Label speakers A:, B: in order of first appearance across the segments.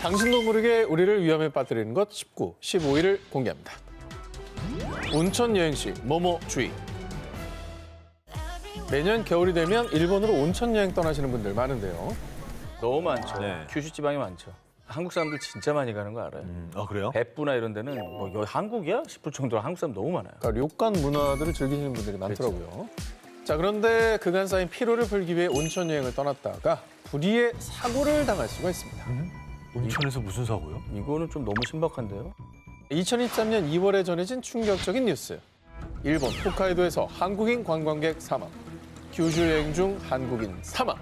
A: 당신도 모르게 우리를 위험에 빠뜨리는 것 19, 15일을 공개합니다. 온천 여행시 뭐뭐주의. 매년 겨울이 되면 일본으로 온천 여행 떠나시는 분들 많은데요.
B: 너무 많죠.
C: 네.
B: 규슈 지방이 많죠. 한국 사람들 진짜 많이 가는 거 알아요?
C: 아, 그래요?
B: 백부나 이런 데는 뭐 여기 한국이야? 싶을 정도로 한국 사람 너무 많아요.
A: 그러니까 료칸 문화들을 즐기시는 분들이 많더라고요. 자, 그런데 그간 쌓인 피로를 풀기 위해 온천 여행을 떠났다가 불의의 사고를 당할 수가 있습니다.
C: 온천에서 무슨 사고요?
B: 이거는 좀 너무 신박한데요?
A: 2023년 2월에 전해진 충격적인 뉴스. 일본 홋카이도에서 한국인 관광객 사망. 규슈 여행 중 한국인 사망.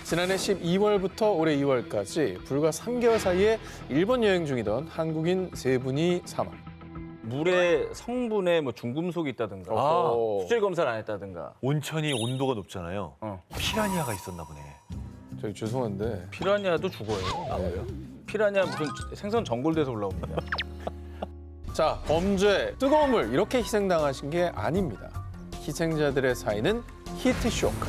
A: 지난해 12월부터 올해 2월까지 불과 3개월 사이에 일본 여행 중이던 한국인 3분이 사망.
B: 물에 성분에 뭐 중금속이 있다든가 수질 검사를 안 했다든가.
C: 온천이 온도가 높잖아요.
B: 어.
C: 피라니아가 있었나 보네.
A: 저희 죄송한데
B: 피라냐도 죽어요. 피라냐 무슨 생선 전골돼서 올라옵니다.
A: 자, 범죄, 뜨거운 물 이렇게 희생당하신 게 아닙니다. 희생자들의 사인은 히트쇼크.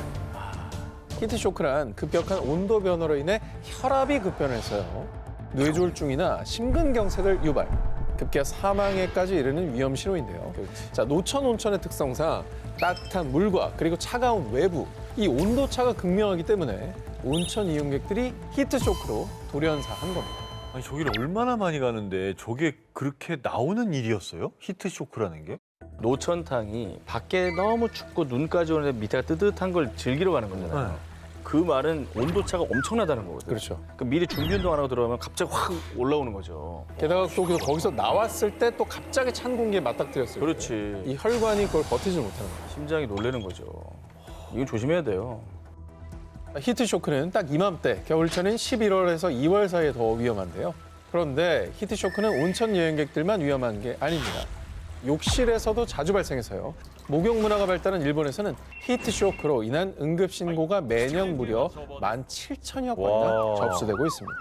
A: 히트쇼크란 급격한 온도 변화로 인해 혈압이 급변해서요. 뇌졸중이나 심근경색을 유발, 급기야 사망에까지 이르는 위험 신호인데요. 자, 노천 온천의 특성상 따뜻한 물과 그리고 차가운 외부, 이 온도차가 극명하기 때문에 온천 이용객들이 히트쇼크로 돌연사한 겁니다.
C: 아니, 저기를 얼마나 많이 가는데 저게 그렇게 나오는 일이었어요? 히트쇼크라는 게?
B: 노천탕이 밖에 너무 춥고 눈까지 오는데 밑에가 뜨뜻한 걸 즐기러 가는 거잖아요.
C: 네.
B: 그 말은 온도차가 엄청나다는 거거든요.
A: 그렇죠.
B: 그 미리 준비 운동 안 하고 들어가면 갑자기 확 올라오는 거죠.
A: 게다가 또 거기서 나왔을 때 또 갑자기 찬 공기에 맞닥뜨렸을 때
B: 그렇지.
A: 이 혈관이 그걸 버티지 못하는 거예요.
B: 심장이 놀라는 거죠. 이거 조심해야 돼요.
A: 히트쇼크는 딱 이맘때 겨울철인 11월에서 2월 사이에 더 위험한데요. 그런데 히트쇼크는 온천 여행객들만 위험한 게 아닙니다. 욕실에서도 자주 발생해서요. 목욕 문화가 발달한 일본에서는 히트쇼크로 인한 응급신고가 매년 무려 17,000여 건이나
C: 와.
A: 접수되고 있습니다.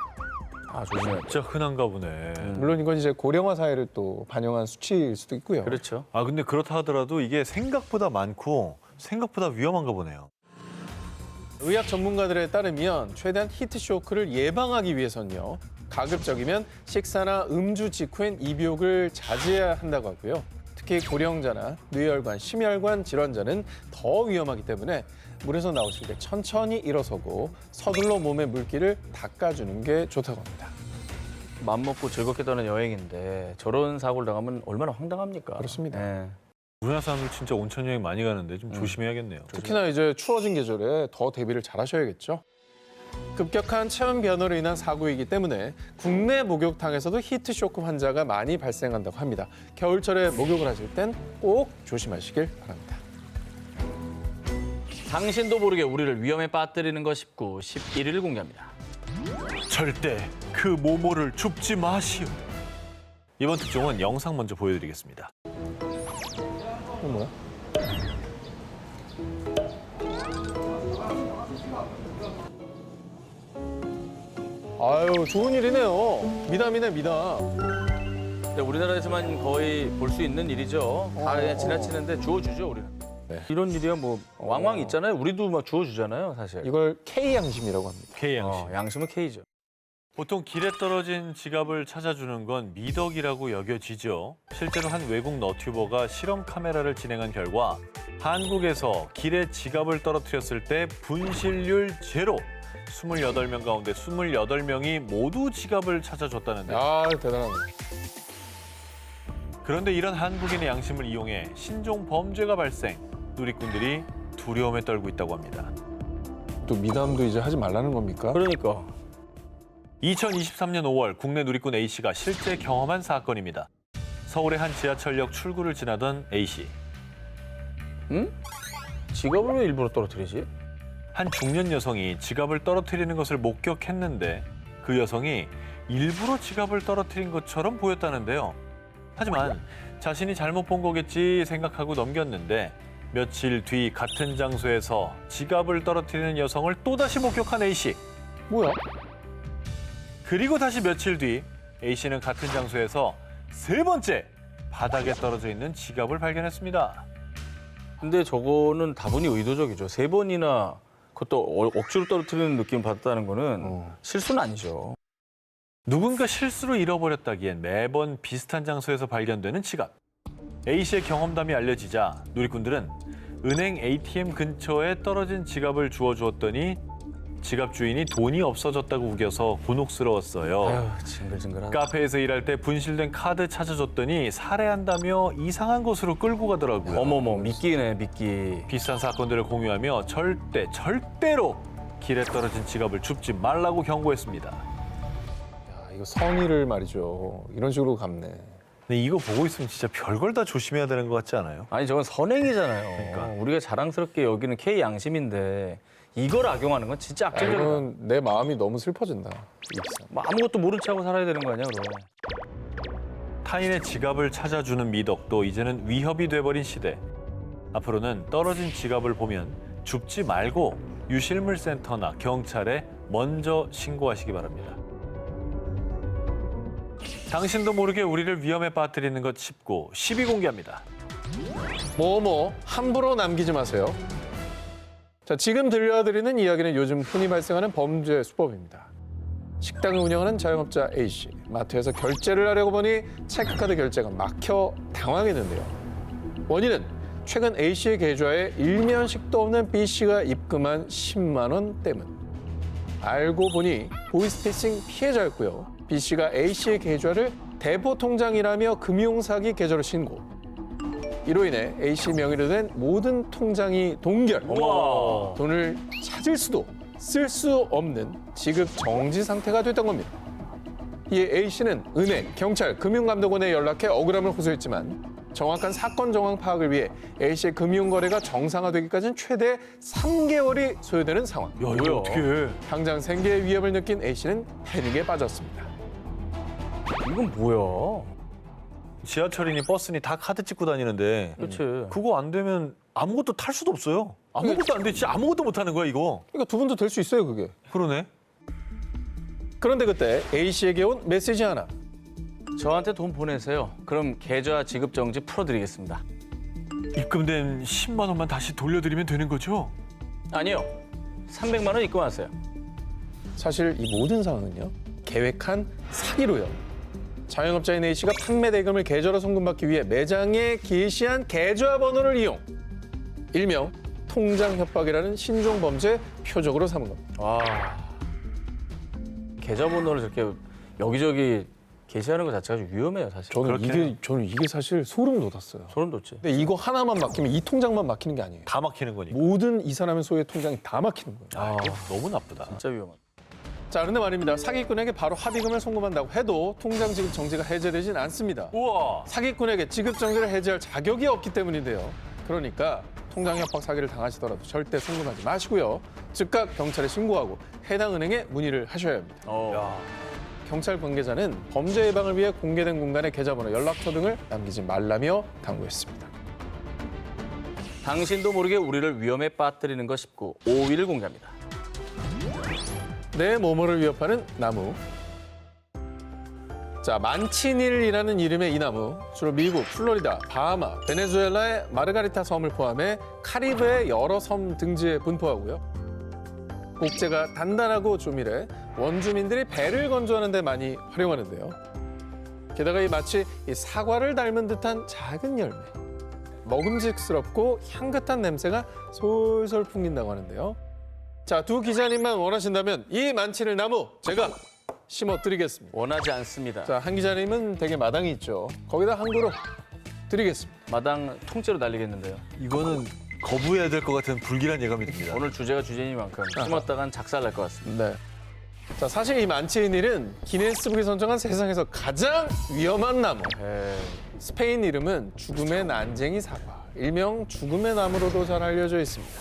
B: 아, 조심해야 돼.
C: 진짜 흔한가 보네.
A: 물론 이건 이제 고령화 사회를 또 반영한 수치일 수도 있고요.
B: 그렇죠.
C: 아, 근데 그렇다 하더라도 이게 생각보다 많고 생각보다 위험한가 보네요.
A: 의학 전문가들에 따르면 최대한 히트쇼크를 예방하기 위해서는요. 가급적이면 식사나 음주 직후엔 입욕을 자제해야 한다고 하고요. 특히 고령자나 뇌혈관, 심혈관 질환자는 더 위험하기 때문에 물에서 나오실 때 천천히 일어서고 서둘러 몸의 물기를 닦아주는 게 좋다고 합니다.
B: 맘 먹고 즐겁게 떠난 여행인데 저런 사고를 당하면 얼마나 황당합니까?
A: 그렇습니다.
B: 예.
C: 우리나라 사람들 진짜 온천 여행 많이 가는데 좀 조심해야겠네요.
A: 특히나 이제 추워진 계절에 더 대비를 잘 하셔야겠죠. 급격한 체온 변화로 인한 사고이기 때문에 국내 목욕탕에서도 히트쇼크 환자가 많이 발생한다고 합니다. 겨울철에 목욕을 하실 땐 꼭 조심하시길 바랍니다.
B: 당신도 모르게 우리를 위험에 빠뜨리는 것 19, 11일 공개합니다.
C: 절대 그 모모를 줍지 마시오. 이번 특종은 영상 먼저 보여드리겠습니다.
A: 이거 뭐야? 아유, 좋은 일이네요. 미담이네, 미담.
B: 근데 우리나라에서만 거의 볼 수 있는 일이죠. 다 그냥 지나치는데 주워주죠, 우리는.
A: 네.
B: 이런 일이야 뭐 왕왕 있잖아요. 우리도 막 주워주잖아요, 사실.
A: 이걸 K양심이라고 합니다.
C: K 양식.
B: 양심은 K죠.
C: 보통 길에 떨어진 지갑을 찾아주는 건 미덕이라고 여겨지죠. 실제로 한 외국 너튜버가 실험 카메라를 진행한 결과 한국에서 길에 지갑을 떨어뜨렸을 때 분실률 제로. 28명 가운데 28명이 모두 지갑을 찾아줬다는데.
A: 아, 대단하네.
C: 그런데 이런 한국인의 양심을 이용해 신종 범죄가 발생. 누리꾼들이 두려움에 떨고 있다고 합니다.
A: 또 미담도 이제 하지 말라는 겁니까?
B: 그러니까.
C: 2023년 5월 국내 누리꾼 A씨가 실제 경험한 사건입니다. 서울의 한 지하철역 출구를 지나던 A씨.
B: 응? 지갑을 왜 일부러 떨어뜨리지?
C: 한 중년 여성이 지갑을 떨어뜨리는 것을 목격했는데 그 여성이 일부러 지갑을 떨어뜨린 것처럼 보였다는데요. 하지만 자신이 잘못 본 거겠지 생각하고 넘겼는데 며칠 뒤 같은 장소에서 지갑을 떨어뜨리는 여성을 또다시 목격한 A씨.
A: 뭐야?
C: 그리고 다시 며칠 뒤 A씨는 같은 장소에서 세 번째 바닥에 떨어져 있는 지갑을 발견했습니다.
B: 근데 저거는 다분히 의도적이죠. 3번이나 그것도 억지로 떨어뜨리는 느낌을 받았다는 거는 실수는 아니죠.
C: 누군가 실수로 잃어버렸다기엔 매번 비슷한 장소에서 발견되는 지갑. A씨의 경험담이 알려지자 누리꾼들은 은행 ATM 근처에 떨어진 지갑을 주워주었더니 지갑 주인이 돈이 없어졌다고 우겨서 곤혹스러웠어요.
B: 아유, 징글징글하다.
C: 카페에서 일할 때 분실된 카드 찾아줬더니 살해한다며 이상한 곳으로 끌고 가더라고요.
B: 어머머, 미끼네, 미끼.
C: 비슷한 사건들을 공유하며 절대로 길에 떨어진 지갑을 줍지 말라고 경고했습니다.
A: 야, 이거 선의를 말이죠. 이런 식으로 갚네.
C: 근데 이거 보고 있으면 진짜 별걸 다 조심해야 되는 것 같지 않아요?
B: 아니, 저건 선행이잖아요.
C: 그러니까.
B: 우리가 자랑스럽게 여기는 K 양심인데 이걸 악용하는 건 진짜 악질적이다.
A: 이건 내 마음이 너무 슬퍼진다.
B: 뭐 아무것도 모른 척하고 살아야 되는 거 아니야, 그럼.
C: 타인의 지갑을 찾아주는 미덕도 이제는 위협이 돼버린 시대. 앞으로는 떨어진 지갑을 보면 줍지 말고 유실물센터나 경찰에 먼저 신고하시기 바랍니다. 당신도 모르게 우리를 위험에 빠뜨리는 것 쉽고 10위 공개합니다.
A: 뭐뭐 함부로 남기지 마세요. 자, 지금 들려드리는 이야기는 요즘 흔히 발생하는 범죄 수법입니다. 식당을 운영하는 자영업자 A씨. 마트에서 결제를 하려고 보니 체크카드 결제가 막혀 당황했는데요. 원인은 최근 A씨의 계좌에 일면식도 없는 B씨가 입금한 10만 원 때문. 알고 보니 보이스피싱 피해자였고요. B씨가 A씨의 계좌를 대포 통장이라며 금융사기 계좌로 신고. 이로 인해 A씨 명의로 된 모든 통장이 동결.
B: 우와.
A: 돈을 찾을 수도 쓸 수 없는 지급 정지 상태가 됐던 겁니다. 이에 A씨는 은행, 경찰, 금융감독원에 연락해 억울함을 호소했지만 정확한 사건 정황 파악을 위해 A씨의 금융거래가 정상화되기까지는 최대 3개월이 소요되는 상황.
C: 야, 이거 어떻게 해?
A: 당장 생계의 위협을 느낀 A씨는 패닉에 빠졌습니다.
B: 이건 뭐야?
C: 지하철이니 버스니 다 카드 찍고 다니는데
B: 그렇지.
C: 그거 안 되면 아무것도 탈 수도 없어요. 아무것도 안 돼. 진짜 아무것도 못 하는 거야, 이거.
A: 그러니까 두 분도 될 수 있어요, 그게.
C: 그러네.
A: 그런데 그때 A씨에게 온 메시지 하나.
B: 저한테 돈 보내세요. 그럼 계좌 지급 정지 풀어드리겠습니다.
C: 입금된 10만 원만 다시 돌려드리면 되는 거죠?
B: 아니요. 300만 원 입금하세요.
A: 사실 이 모든 상황은요, 계획한 사기로요. 자영업자인 A씨가 판매 대금을 계좌로 송금받기 위해 매장에 게시한 계좌번호를 이용. 일명 통장 협박이라는 신종 범죄 표적으로 삼은 겁니다.
B: 와. 계좌번호를 저렇게 여기저기 게시하는 것 자체가 좀 위험해요, 사실.
A: 저는 이게 사실 소름 돋았어요.
B: 소름 돋지.
A: 근데 이거 하나만 막히면 이 통장만 막히는 게 아니에요.
C: 다 막히는 거니까.
A: 모든 이 사람의 소유의 통장이 다 막히는 거예요.
B: 아,
C: 너무 나쁘다.
B: 진짜 위험하다.
A: 자, 그런데 말입니다. 사기꾼에게 바로 합의금을 송금한다고 해도 통장 지급 정지가 해제되진 않습니다.
C: 우와.
A: 사기꾼에게 지급 정지를 해제할 자격이 없기 때문인데요. 그러니까 통장 협박 사기를 당하시더라도 절대 송금하지 마시고요. 즉각 경찰에 신고하고 해당 은행에 문의를 하셔야 합니다.
C: 야.
A: 경찰 관계자는 범죄 예방을 위해 공개된 공간에 계좌번호, 연락처 등을 남기지 말라며 당부했습니다.
B: 당신도 모르게 우리를 위험에 빠뜨리는 것 쉽고 5위를 공개합니다.
A: 내 모모를 위협하는 나무. 자, 만치닐이라는 이름의 이 나무, 주로 미국, 플로리다, 바하마, 베네수엘라의 마르가리타 섬을 포함해 카리브해 여러 섬 등지에 분포하고요. 목재가 단단하고 조밀해 원주민들이 배를 건조하는 데 많이 활용하는데요. 게다가 이 마치 이 사과를 닮은 듯한 작은 열매. 먹음직스럽고 향긋한 냄새가 솔솔 풍긴다고 하는데요. 자, 두 기자님만 원하신다면 이 만치닐 나무 제가 심어드리겠습니다.
B: 원하지 않습니다.
A: 자, 한 기자님은 되게 마당이 있죠. 거기다 한 그루 드리겠습니다.
B: 마당 통째로 날리겠는데요.
C: 이거는 거부해야 될 것 같은 불길한 예감이 듭니다.
B: 오늘 주제가 주제니만큼 심었다간 작살날 것 같습니다.
A: 네. 자, 사실 이 만치닐은 기네스북이 선정한 세상에서 가장 위험한 나무.
B: 에이,
A: 스페인 이름은 죽음의 난쟁이 사과, 일명 죽음의 나무로도 잘 알려져 있습니다.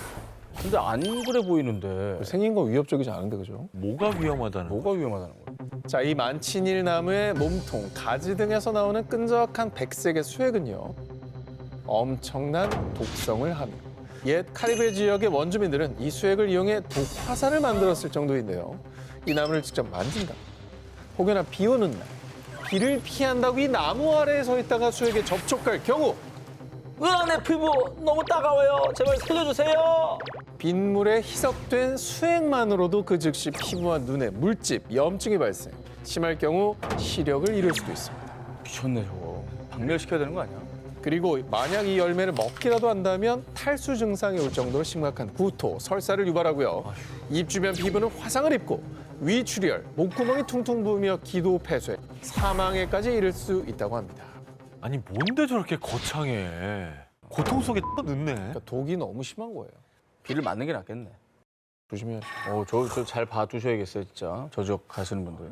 B: 근데 안 그래 보이는데
A: 생긴 건 위협적이지 않은데, 그죠?
C: 뭐가 위험하다는 거?
B: 뭐가 위험하다는 거야?
A: 자, 이 만치닐 나무의 몸통, 가지 등에서 나오는 끈적한 백색의 수액은요, 엄청난 독성을 하며 옛 카리브해 지역의 원주민들은 이 수액을 이용해 독화살을 만들었을 정도인데요. 이 나무를 직접 만진다. 혹여나 비 오는 날, 비를 피한다고 이 나무 아래에 서 있다가 수액에 접촉할 경우
B: 으아, 내 피부 너무 따가워요. 제발 살려주세요.
A: 빗물에 희석된 수액만으로도 그 즉시 피부와 눈에 물집, 염증이 발생. 심할 경우 시력을 잃을 수도 있습니다.
B: 미쳤네 저거. 박멸시켜야 되는 거 아니야?
A: 그리고 만약 이 열매를 먹기라도 한다면 탈수 증상이 올 정도로 심각한 구토, 설사를 유발하고요. 입 주변 피부는 화상을 입고 위출혈, 목구멍이 퉁퉁 부으며 기도 폐쇄, 사망에까지 이를 수 있다고 합니다.
C: 아니 뭔데 저렇게 거창해. 고통 속에 넣네.
A: 그러니까 독이 너무 심한 거예요.
B: 비를 맞는 게 낫겠네.
A: 조심해야죠.
B: 저 잘 봐두셔야겠어요 진짜. 저쪽 가시는 분들.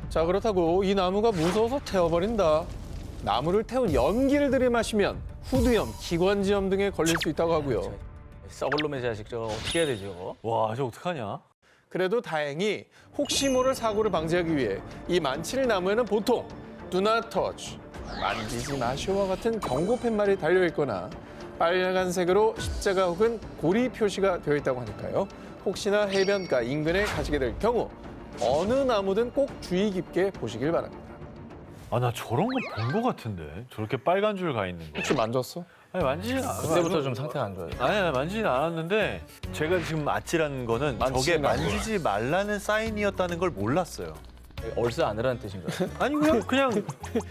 A: 자, 그렇다고 이 나무가 무서워서 태워버린다. 나무를 태운 연기를 들이마시면 후두염, 기관지염 등에 걸릴 수 있다고 하고요.
B: 썩을 놈의 자식 저거 어떻게 해야 되죠?
C: 와, 저 어떡하냐?
A: 그래도 다행히 혹시 모를 사고를 방지하기 위해 이 만칠 나무에는 보통 Do not touch, 만지지 마시오와 같은 경고 팻말이 달려있거나 빨간색으로 십자가 혹은 고리 표시가 되어 있다고 하니까요. 혹시나 해변가 인근에 가시게 될 경우 어느 나무든 꼭 주의 깊게 보시길 바랍니다.
C: 아, 나 저런 거 본 거 같은데. 저렇게 빨간 줄 가 있는 거.
A: 혹시 만졌어?
C: 아니, 만지진 않아.
B: 그때부터 좀 상태가 안 좋아요.
C: 아니, 만지진 않았는데 제가 지금 아찔한 거는 저게
A: 만지는 안
C: 만지지 말라는 사인이었다는 걸 몰랐어요.
B: 얼싸 안으라는 뜻인가요?
C: 아니 그냥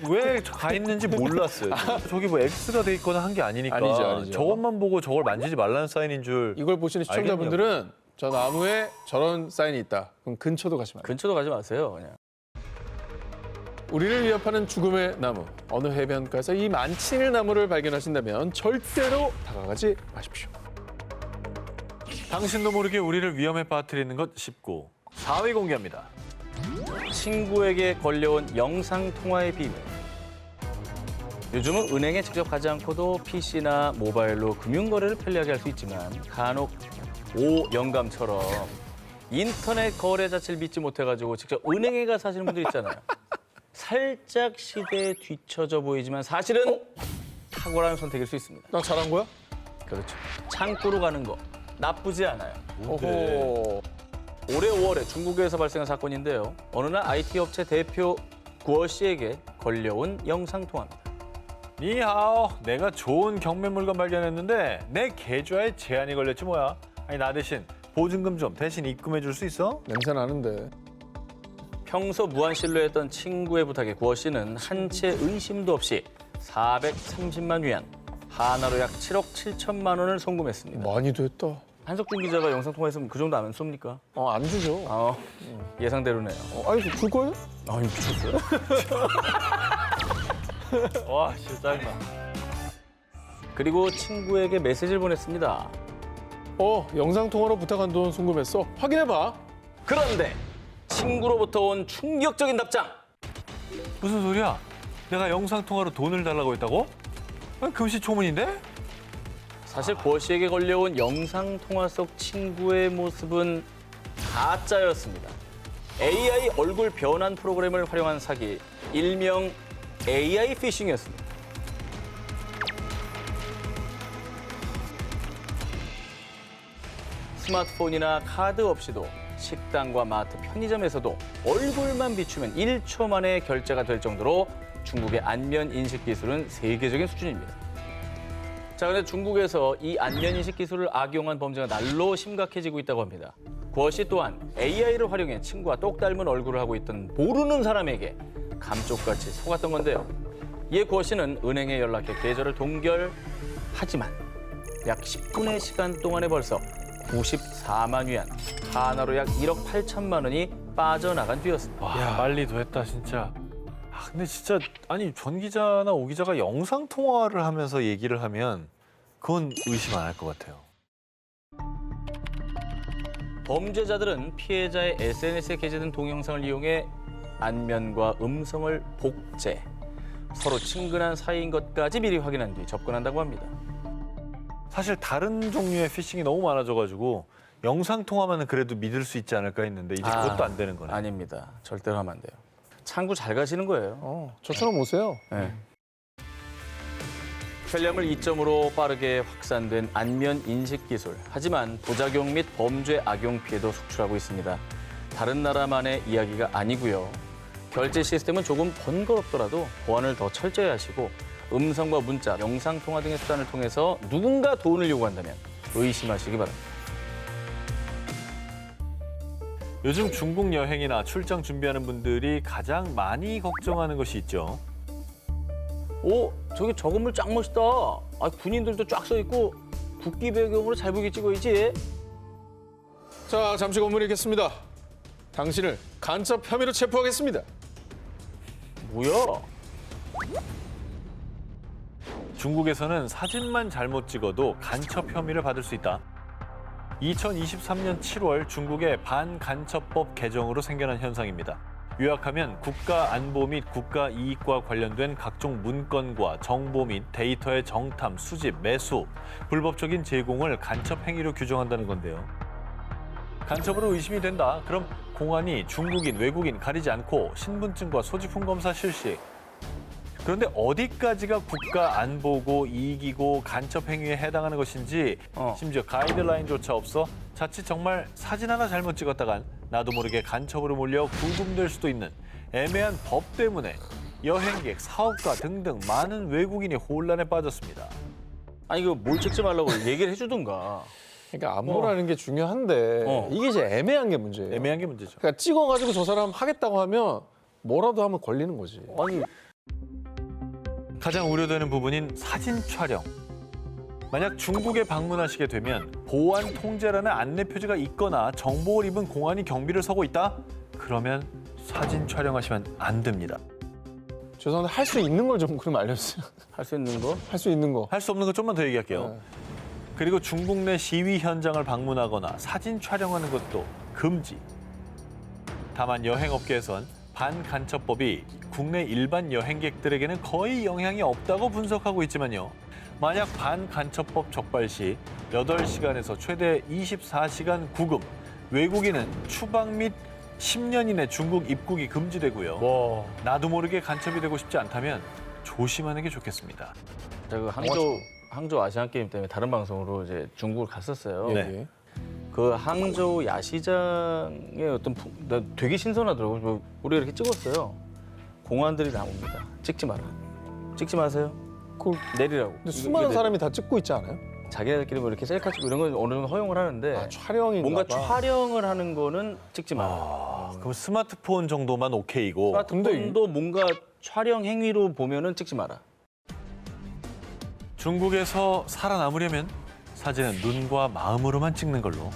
C: 왜 가 있는지 몰랐어요. 저기 뭐 X가 돼 있거나 한 게 아니니까.
A: 아니죠.
C: 저것만 보고 저걸 만지지 말라는 사인인 줄.
A: 이걸 보시는 시청자분들은 저 나무에 저런 사인이 있다. 그럼 근처도 가시면 안 돼요.
B: 근처도 가지 마세요 그냥.
A: 우리를 위협하는 죽음의 나무. 어느 해변가에서 이 만칠 나무를 발견하신다면 절대로 다가가지 마십시오.
C: 당신도 모르게 우리를 위험에 빠뜨리는 것 19. 4위 공개합니다.
B: 친구에게 걸려온 영상통화의 비밀. 요즘은 은행에 직접 가지 않고도 PC나 모바일로 금융거래를 편리하게 할 수 있지만 간혹 영감처럼 인터넷 거래 자체를 믿지 못해가지고 직접 은행에 가서 하시는 분들 있잖아요. 살짝 시대에 뒤처져 보이지만 사실은 탁월한 선택일 수 있습니다.
A: 나 잘한 거야?
B: 그렇죠. 창구로 가는 거 나쁘지 않아요.
A: 오호.
B: 올해 5월에 중국에서 발생한 사건인데요. 어느 날 IT 업체 대표 구어 씨에게 걸려온 영상통화입니다.
C: 니하오, 내가 좋은 경매 물건 발견했는데 내 계좌에 제한이 걸렸지 뭐야. 아니 나 대신 보증금 좀 대신 입금해 줄 수 있어?
A: 냄새 나는데.
B: 평소 무한실로했던 친구의 부탁에 구어 씨는 한 채 의심도 없이 430만 위안, 하나로 약 7억 7천만 원을 송금했습니다.
A: 많이도 했다.
B: 한석준 기자가 영상통화했으면 그 정도 안 쏩니까?
A: 안 주죠.
B: 예상대로네요.
A: 아니, 줄 거예요?
B: 아니, 미쳤어요?
C: 와 진짜 짜증나.
B: 그리고 친구에게 메시지를 보냈습니다.
A: 영상통화로 부탁한 돈 송금했어. 확인해봐.
B: 그런데 친구로부터 온 충격적인 답장.
C: 무슨 소리야? 내가 영상 통화로 돈을 달라고 했다고? 아니, 금시초문인데?
B: 사실 구어 씨에게 걸려온 영상통화 속 친구의 모습은 가짜였습니다. AI 얼굴 변환 프로그램을 활용한 사기, 일명 AI 피싱이었습니다. 스마트폰이나 카드 없이도 식당과 마트, 편의점에서도 얼굴만 비추면 1초 만에 결제가 될 정도로 중국의 안면 인식 기술은 세계적인 수준입니다. 자, 그런데 중국에서 이 안면 인식 기술을 악용한 범죄가 날로 심각해지고 있다고 합니다. 구어 씨 또한 AI를 활용해 친구와 똑 닮은 얼굴을 하고 있던 모르는 사람에게 감쪽같이 속았던 건데요. 이에 구어 씨는 은행에 연락해 계좌를 동결하지만 약 10분의 시간 동안에 벌써 94만 위안, 하나로 약 1억 8천만 원이 빠져나간 뒤였습니다.
C: 와 빨리도 했다 진짜. 근데 진짜 아니 전 기자나 오 기자가 영상 통화를 하면서 얘기를 하면 그건 의심 안 할 것 같아요.
B: 범죄자들은 피해자의 SNS에 게재된 동영상을 이용해 안면과 음성을 복제, 서로 친근한 사이인 것까지 미리 확인한 뒤 접근한다고 합니다.
C: 사실 다른 종류의 피싱이 너무 많아져가지고 영상 통화만은 그래도 믿을 수 있지 않을까 했는데 이제 그것도 안 되는 거네.
B: 아닙니다. 절대로 하면 안 돼요. 창구 잘 가시는 거예요.
A: 저처럼 오세요.
B: 네. 편리함을 이점으로 빠르게 확산된 안면 인식 기술. 하지만 부작용 및 범죄 악용 피해도 속출하고 있습니다. 다른 나라만의 이야기가 아니고요. 결제 시스템은 조금 번거롭더라도 보안을 더 철저히 하시고 음성과 문자, 영상 통화 등의 수단을 통해서 누군가 돈을 요구한다면 의심하시기 바랍니다.
C: 요즘 중국 여행이나 출장 준비하는 분들이 가장 많이 걱정하는 것이 있죠.
B: 오, 저기 저 건물 짱 멋있다. 아, 군인들도 쫙 서 있고 국기 배경으로 잘 보이게 찍어야지.
A: 자, 잠시 건물에 있겠습니다. 당신을 간첩 혐의로 체포하겠습니다.
B: 뭐야?
C: 중국에서는 사진만 잘못 찍어도 간첩 혐의를 받을 수 있다. 2023년 7월 중국의 반간첩법 개정으로 생겨난 현상입니다. 요약하면 국가 안보 및 국가 이익과 관련된 각종 문건과 정보 및 데이터의 정탐, 수집, 매수, 불법적인 제공을 간첩 행위로 규정한다는 건데요. 간첩으로 의심이 된다. 그럼 공안이 중국인, 외국인 가리지 않고 신분증과 소지품 검사 실시. 그런데 어디까지가 국가 안보고 이익이고 간첩 행위에 해당하는 것인지 심지어 가이드라인조차 없어 자칫 정말 사진 하나 잘못 찍었다간 나도 모르게 간첩으로 몰려 구금될 수도 있는 애매한 법 때문에 여행객, 사업가 등등 많은 외국인이 혼란에 빠졌습니다.
B: 아니 이거 뭘 찍지 말라고 얘기를 해주든가.
A: 그러니까 안보라는 게 중요한데 이게 이제 애매한 게 문제예요.
C: 애매한 게 문제죠.
A: 그러니까 찍어가지고 저 사람 하겠다고 하면 뭐라도 하면 걸리는 거지.
B: 아니
C: 가장 우려되는 부분인 사진 촬영. 만약 중국에 방문하시게 되면 보안 통제라는 안내 표지가 있거나 정보를 입은 공안이 경비를 서고 있다? 그러면 사진 촬영하시면 안 됩니다.
A: 죄송한데 할 수 있는 걸 좀 그럼 알려주세요.
B: 할 수 있는 거?
A: 할 수 있는 거.
C: 할 수 없는 거 좀만 더 얘기할게요.
A: 네.
C: 그리고 중국 내 시위 현장을 방문하거나 사진 촬영하는 것도 금지. 다만 여행업계에선 반간첩법이 국내 일반 여행객들에게는 거의 영향이 없다고 분석하고 있지만요. 만약 반간첩법 적발 시 8시간에서 최대 24시간 구금, 외국인은 추방 및 10년 이내 중국 입국이 금지되고요.
B: 와.
C: 나도 모르게 간첩이 되고 싶지 않다면 조심하는 게 좋겠습니다.
B: 제가 항저우 아시안 게임 때문에 다른 방송으로 이제 중국을 갔었어요.
A: 예,
C: 네.
A: 예.
B: 그 항저우 야시장의 나 되게 신선하더라고요. 뭐 우리가 이렇게 찍었어요. 공안들이 나옵니다. 찍지 마라. 찍지 마세요.
A: 그
B: 내리라고.
A: 근데 수많은 사람이 다 찍고 있지 않아요?
B: 자기네들끼리 뭐 이렇게 셀카 찍고 이런 건 어느 정도 허용을 하는데
A: 아, 촬영인가
B: 뭔가
A: 봐.
B: 촬영을 하는 거는 찍지 마라.
C: 아, 그럼 스마트폰 정도만 오케이고.
B: 스마트폰도 뭔가 촬영 행위로 보면은 찍지 마라.
C: 중국에서 살아남으려면 사진은 눈과 마음으로만 찍는 걸로